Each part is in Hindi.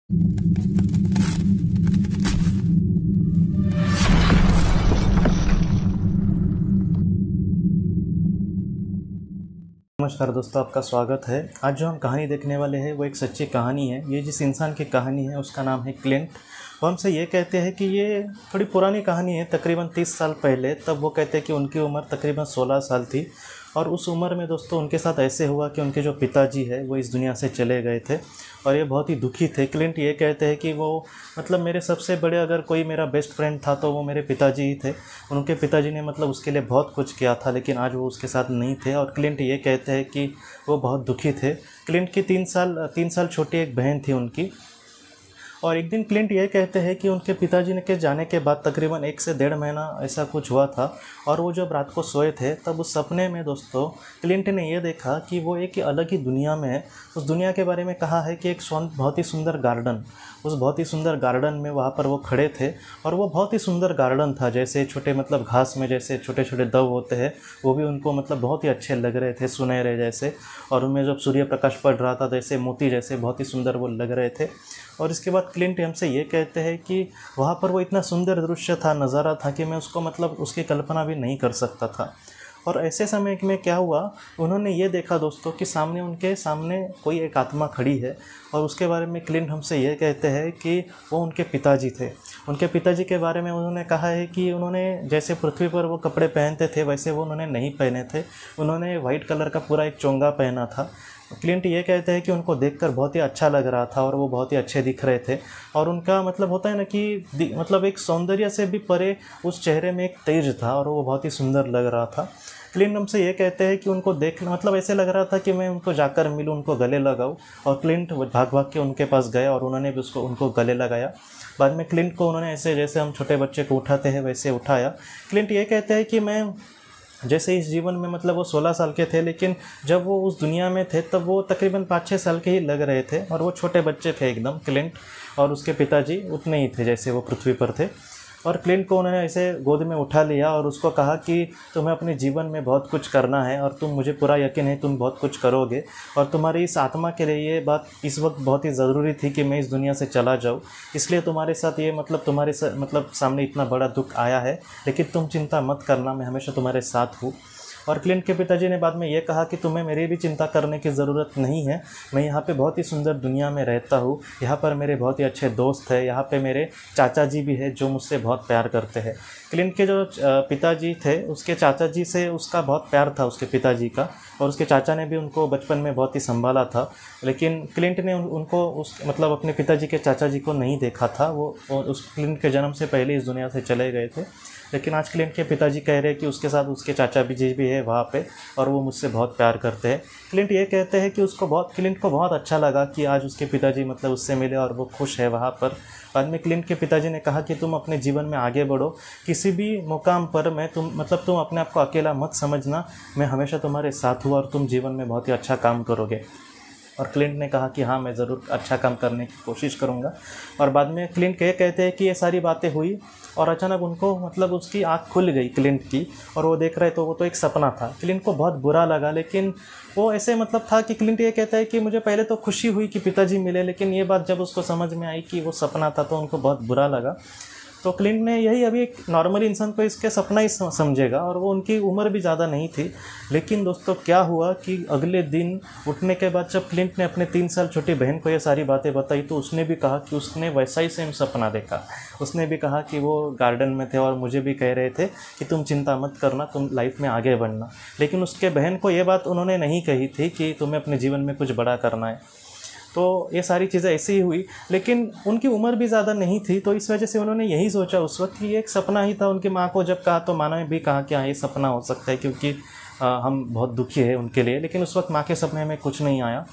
नमस्कार दोस्तों, आपका स्वागत है। आज जो हम कहानी देखने वाले हैं वो एक सच्ची कहानी है। ये जिस इंसान की कहानी है उसका नाम है क्लिंट। वो हमसे ये कहते हैं कि ये थोड़ी पुरानी कहानी है, तकरीबन 30 साल पहले। तब वो कहते हैं कि उनकी उम्र तकरीबन 16 साल थी और उस उम्र में दोस्तों उनके साथ ऐसे हुआ कि उनके जो पिताजी है वो इस दुनिया से चले गए थे और ये बहुत ही दुखी थे। क्लिंट ये कहते हैं कि वो मतलब मेरे सबसे बड़े, अगर कोई मेरा बेस्ट फ्रेंड था तो वो मेरे पिताजी ही थे। उनके पिताजी ने मतलब उसके लिए बहुत कुछ किया था, लेकिन आज वो उसके साथ नहीं थे। और क्लिंट ये कहते हैं कि वो बहुत दुखी थे। क्लिंट की 3 साल छोटी एक बहन थी उनकी। और एक दिन क्लिंट ये कहते हैं कि उनके पिताजी के जाने के बाद तकरीबन 1 से 1.5 महीना ऐसा कुछ हुआ था और वो जब रात को सोए थे तब उस सपने में दोस्तों क्लिंट ने ये देखा कि वो एक अलग ही दुनिया में है। उस दुनिया के बारे में कहा है कि एक बहुत ही सुंदर गार्डन, उस बहुत ही सुंदर गार्डन में वहाँ पर वो खड़े थे और वो बहुत ही सुंदर गार्डन था। जैसे छोटे मतलब घास में जैसे छोटे छोटे दव होते हैं, वो भी उनको मतलब बहुत ही अच्छे लग रहे थे, सुनहरे जैसे। और उनमें जब सूर्य प्रकाश पड़ रहा था जैसे मोती जैसे बहुत ही सुंदर वो लग रहे थे। और इसके बाद क्लिंट हमसे ये कहते हैं कि वहाँ पर वो इतना सुंदर दृश्य था, नज़ारा था कि मैं उसको मतलब उसकी कल्पना भी नहीं कर सकता था। और ऐसे समय में क्या हुआ, उन्होंने ये देखा दोस्तों कि उनके सामने कोई एक आत्मा खड़ी है। और उसके बारे में क्लिंट हमसे ये कहते हैं कि वो उनके पिताजी थे। उनके पिताजी के बारे में उन्होंने कहा है कि उन्होंने जैसे पृथ्वी पर वो कपड़े पहनते थे वैसे वो उन्होंने नहीं पहने थे। उन्होंने वाइट कलर का पूरा एक चोंगा पहना था। क्लिंट ये कहते हैं कि उनको देखकर बहुत ही अच्छा लग रहा था और वो बहुत ही अच्छे दिख रहे थे। और उनका मतलब होता है ना कि मतलब एक सौंदर्य से भी परे उस चेहरे में एक तेज था और वो बहुत ही सुंदर लग रहा था। क्लिंट हमसे ये कहते हैं कि उनको देखना मतलब ऐसे लग रहा था कि मैं उनको जाकर मिलूं, उनको गले लगाऊं। और क्लिंट भाग भाग के उनके पास गए और उन्होंने भी उनको गले लगाया। बाद में क्लिंट को उन्होंने ऐसे जैसे हम छोटे बच्चे को उठाते हैं वैसे उठाया। क्लिंट ये कहते हैं कि मैं जैसे इस जीवन में मतलब वो 16 साल के थे, लेकिन जब वो उस दुनिया में थे तब वो तकरीबन 5-6 साल के ही लग रहे थे और वो छोटे बच्चे थे एकदम। क्लिंट और उसके पिताजी उतने ही थे जैसे वो पृथ्वी पर थे। और क्लिंट को उन्होंने ऐसे गोद में उठा लिया और उसको कहा कि तुम्हें अपने जीवन में बहुत कुछ करना है और तुम, मुझे पूरा यकीन है तुम बहुत कुछ करोगे। और तुम्हारी इस आत्मा के लिए ये बात इस वक्त बहुत ही ज़रूरी थी कि मैं इस दुनिया से चला जाऊँ, इसलिए तुम्हारे साथ ये मतलब मतलब सामने इतना बड़ा दुख आया है, लेकिन तुम चिंता मत करना, मैं हमेशा तुम्हारे साथ हूँ। और क्लिंट के पिताजी ने बाद में ये कहा कि तुम्हें मेरी भी चिंता करने की ज़रूरत नहीं है, मैं यहाँ पे बहुत ही सुंदर दुनिया में रहता हूँ, यहाँ पर मेरे बहुत ही अच्छे दोस्त हैं, यहाँ पे मेरे चाचा जी भी है जो मुझसे बहुत प्यार करते हैं। क्लिंट के जो पिताजी थे उसके चाचा जी से उसका बहुत प्यार था, उसके पिताजी का। और उसके चाचा ने भी उनको बचपन में बहुत ही संभाला था, लेकिन क्लिंट ने उनको उस मतलब अपने पिताजी के चाचा जी को नहीं देखा था। वो उस क्लिंट के जन्म से पहले इस दुनिया से चले गए थे। लेकिन आज क्लिंट के पिताजी कह रहे हैं कि उसके साथ उसके चाचा जी भी है वहाँ पे और वो मुझसे बहुत प्यार करते हैं। क्लिंट ये कहते हैं कि क्लिंट को बहुत अच्छा लगा कि आज उसके पिताजी मतलब उससे मिले और वो खुश है वहाँ पर। बाद में क्लिंट के पिताजी ने कहा कि तुम अपने जीवन में आगे बढ़ो, किसी भी मुकाम पर तुम अपने आप को अकेला मत समझना, मैं हमेशा तुम्हारे साथ हूँ और तुम जीवन में बहुत ही अच्छा काम करोगे। और क्लिंट ने कहा कि हाँ, मैं ज़रूर अच्छा काम करने की कोशिश करूँगा। और बाद में क्लिंट ये कहते हैं कि ये सारी बातें हुई और अचानक उनको मतलब उसकी आँख खुल गई क्लिंट की, और वो देख रहे तो वो तो एक सपना था। क्लिंट को बहुत बुरा लगा, लेकिन वो ऐसे मतलब था कि क्लिंट ये कहता है कि मुझे पहले तो खुशी हुई कि पिताजी मिले, लेकिन ये बात जब उसको समझ में आई कि वो सपना था तो उनको बहुत बुरा लगा। तो क्लिंट ने यही, अभी एक नॉर्मल इंसान को इसके सपना ही समझेगा, और वो उनकी उम्र भी ज़्यादा नहीं थी। लेकिन दोस्तों क्या हुआ कि अगले दिन उठने के बाद जब क्लिंट ने अपने 3 साल छोटी बहन को ये सारी बातें बताई तो उसने भी कहा कि उसने वैसा ही सेम सपना देखा। उसने भी कहा कि वो गार्डन में थे और मुझे भी कह रहे थे कि तुम चिंता मत करना, तुम लाइफ में आगे बढ़ना। लेकिन उसके बहन को ये बात उन्होंने नहीं कही थी कि तुम्हें अपने जीवन में कुछ बड़ा करना है। तो ये सारी चीज़ें ऐसी ही हुई, लेकिन उनकी उम्र भी ज़्यादा नहीं थी, तो इस वजह से उन्होंने यही सोचा उस वक्त कि ये एक सपना ही था। उनकी माँ को जब कहा तो माँ ने भी कहा कि हाँ, ये सपना हो सकता है, क्योंकि हम बहुत दुखी है उनके लिए। लेकिन उस वक्त माँ के सपने में कुछ नहीं आया।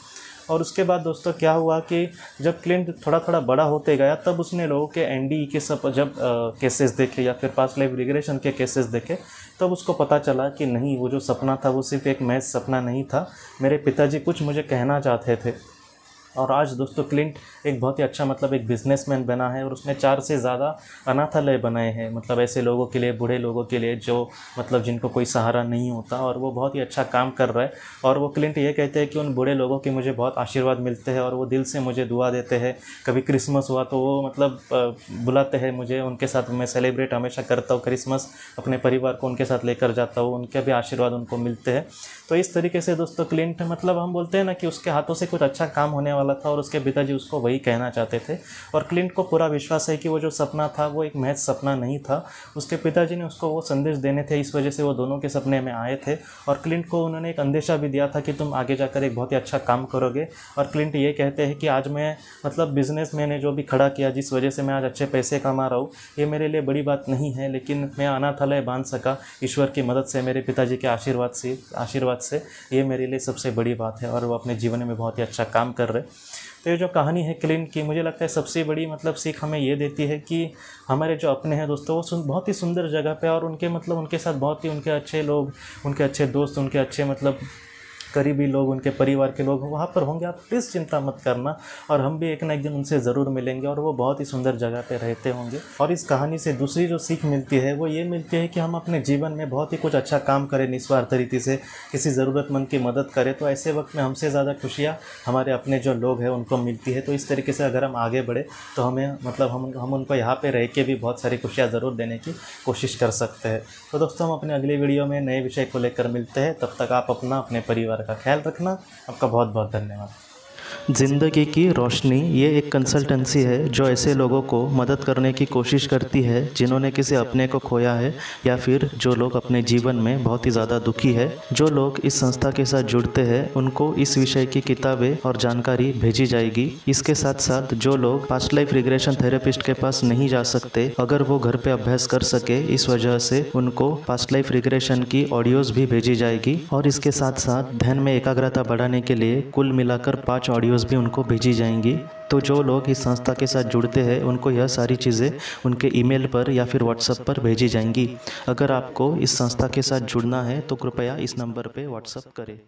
और उसके बाद दोस्तों क्या हुआ कि जब क्लिंट थोड़ा थोड़ा बड़ा होते गया तब उसने लोगों के एनडीई के जब केसेस देखे या फिर पास्ट लाइफ रिग्रेशन के केसेस देखे, तब उसको पता चला कि नहीं, वो जो सपना था वो सिर्फ एक महज सपना नहीं था, मेरे पिताजी कुछ मुझे कहना चाहते थे। और आज दोस्तों क्लिंट एक बहुत ही अच्छा मतलब एक बिजनेसमैन बना है और उसने 4 से ज़्यादा अनाथालय बनाए हैं, मतलब ऐसे लोगों के लिए, बूढ़े लोगों के लिए जो मतलब जिनको कोई सहारा नहीं होता, और वो बहुत ही अच्छा काम कर रहा है। और वो क्लिंट ये कहते हैं कि उन बूढ़े लोगों की मुझे बहुत आशीर्वाद मिलते हैं और वो दिल से मुझे दुआ देते हैं। कभी क्रिसमस हुआ तो वो मतलब बुलाते हैं मुझे, उनके साथ मैं सेलिब्रेट हमेशा करता हूँ क्रिसमस, अपने परिवार को उनके साथ लेकर जाता हूँ, उनके भी आशीर्वाद उनको मिलते हैं। तो इस तरीके से दोस्तों क्लिंट मतलब हम बोलते हैं ना कि उसके हाथों से कुछ अच्छा काम होने वाला था और उसके पिताजी उसको वही कहना चाहते थे। और क्लिंट को पूरा विश्वास है कि वो जो सपना था वो एक महज सपना नहीं था, उसके पिताजी ने उसको वो संदेश देने थे, इस वजह से वो दोनों के सपने में आए थे। और क्लिंट को उन्होंने एक अंदेशा भी दिया था कि तुम आगे जाकर एक बहुत ही अच्छा काम करोगे। और क्लिंट ये कहते हैं कि आज मैं मतलब बिज़नेस मैंने जो भी खड़ा किया, जिस वजह से मैं आज अच्छे पैसे कमा रहा हूँ, ये मेरे लिए बड़ी बात नहीं है, लेकिन मैं अनाथालय बांध सका ईश्वर की मदद से, मेरे पिताजी के आशीर्वाद से, ये मेरे लिए सबसे बड़ी बात है। और वो अपने जीवन में बहुत ही अच्छा काम कर रहे। तो ये जो कहानी है क्लिंट की, मुझे लगता है सबसे बड़ी मतलब सीख हमें ये देती है कि हमारे जो अपने हैं दोस्तों, वो बहुत ही सुंदर जगह पे, और उनके मतलब उनके साथ बहुत ही उनके अच्छे लोग, उनके अच्छे दोस्त, उनके अच्छे मतलब करीबी लोग, उनके परिवार के लोग वहाँ पर होंगे। आप प्लीज़ चिंता मत करना, और हम भी एक ना एक दिन उनसे ज़रूर मिलेंगे और वो बहुत ही सुंदर जगह पे रहते होंगे। और इस कहानी से दूसरी जो सीख मिलती है वो ये मिलती है कि हम अपने जीवन में बहुत ही कुछ अच्छा काम करें, निस्वार्थ रीति से किसी ज़रूरतमंद की मदद करें, तो ऐसे वक्त में हमसे ज़्यादा खुशियाँ हमारे अपने जो लोग हैं उनको मिलती है। तो इस तरीके से अगर हम आगे बढ़े तो हमें मतलब हम उनको यहाँ पर रह के भी बहुत सारी खुशियाँ ज़रूर देने की कोशिश कर सकते हैं। तो दोस्तों, हम अपने अगली वीडियो में नए विषय को लेकर मिलते हैं। तब तक आप अपना, अपने परिवार का ख्याल रखना। आपका बहुत बहुत धन्यवाद। ज़िंदगी की रोशनी ये एक कंसल्टेंसी है जो ऐसे लोगों को मदद करने की कोशिश करती है जिन्होंने किसी अपने को खोया है, या फिर जो लोग अपने जीवन में बहुत ही ज़्यादा दुखी है। जो लोग इस संस्था के साथ जुड़ते हैं उनको इस विषय की किताबें और जानकारी भेजी जाएगी। इसके साथ साथ जो लोग पास्ट लाइफ रिग्रेशन थेरेपिस्ट के पास नहीं जा सकते, अगर वो घर पे अभ्यास कर सके, इस वजह से उनको पास्ट लाइफ रिग्रेशन की ऑडियोज़ भी भेजी जाएगी। और इसके साथ साथ ध्यान में एकाग्रता बढ़ाने के लिए कुल मिलाकर 5 ऑडियोज़ भी उनको भेजी जाएंगी। तो जो लोग इस संस्था के साथ जुड़ते हैं उनको यह सारी चीज़ें उनके ईमेल पर या फिर व्हाट्सएप पर भेजी जाएंगी। अगर आपको इस संस्था के साथ जुड़ना है तो कृपया इस नंबर पे व्हाट्सएप करें।